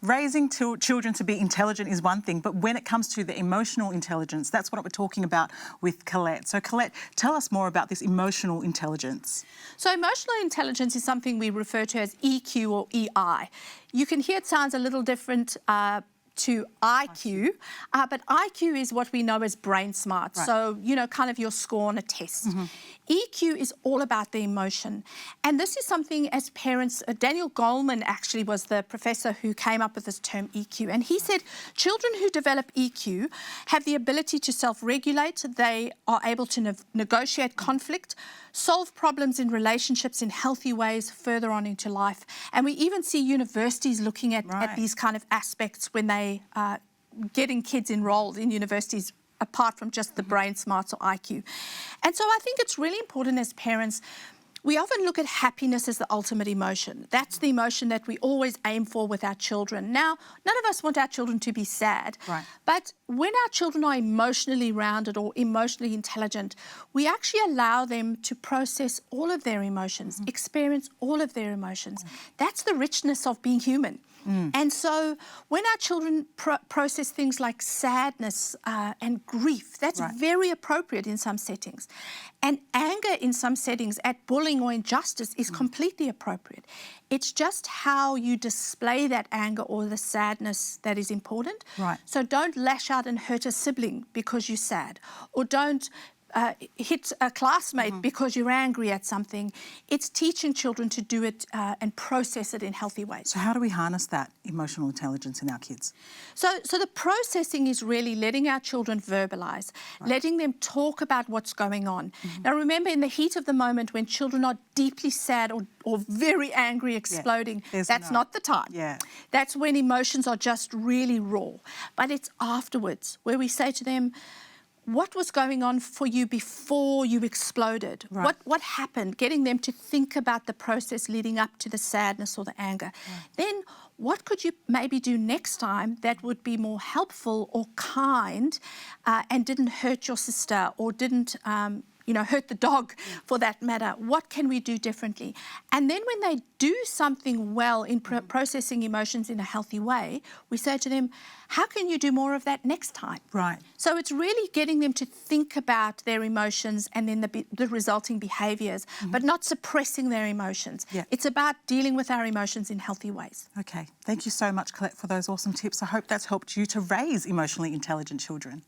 raising children to be intelligent is one thing, but when it comes to the emotional intelligence, that's what we're talking about with Colette. So Colette, tell us more about this emotional intelligence. So emotional intelligence is something we refer to as EQ or EI. You can hear it sounds a little different to IQ, but IQ is what we know as brain smart. Right. So, you know, kind of your score on a test. EQ is all about the emotion. And this is something as parents, Daniel Goleman actually was the professor who came up with this term EQ. And he said children who develop EQ have the ability to self-regulate. They are able to negotiate conflict, solve problems in relationships in healthy ways further on into life. And we even see universities looking at these kind of aspects when they getting kids enrolled in universities, apart from just the brain smarts or IQ. And so I think it's really important as parents, we often look at happiness as the ultimate emotion. That's the emotion that we always aim for with our children. Now, none of us want our children to be sad, but when our children are emotionally rounded or emotionally intelligent, we actually allow them to process all of their emotions, experience all of their emotions. That's the richness of being human. And so when our children process things like sadness and grief, that's very appropriate in some settings. And anger in some settings at bullying or injustice is completely appropriate. It's just how you display that anger or the sadness that is important. So don't lash out and hurt a sibling because you're sad, or don't hit a classmate because you're angry at something. It's teaching children to do it and process it in healthy ways. So how do we harness that emotional intelligence in our kids? So the processing is really letting our children verbalize, letting them talk about what's going on. Now remember, in the heat of the moment when children are deeply sad or very angry, exploding, that's not the time. That's when emotions are just really raw. But it's afterwards where we say to them, what was going on for you before you exploded? What happened? Getting them to think about the process leading up to the sadness or the anger. Then what could you maybe do next time that would be more helpful or kind and didn't hurt your sister or didn't hurt the dog for that matter? What can we do differently? And then when they do something well in processing emotions in a healthy way, we say to them, how can you do more of that next time? So it's really getting them to think about their emotions and then the resulting behaviours, but not suppressing their emotions. It's about dealing with our emotions in healthy ways. Okay, thank you so much, Colette, for those awesome tips. I hope that's helped you to raise emotionally intelligent children.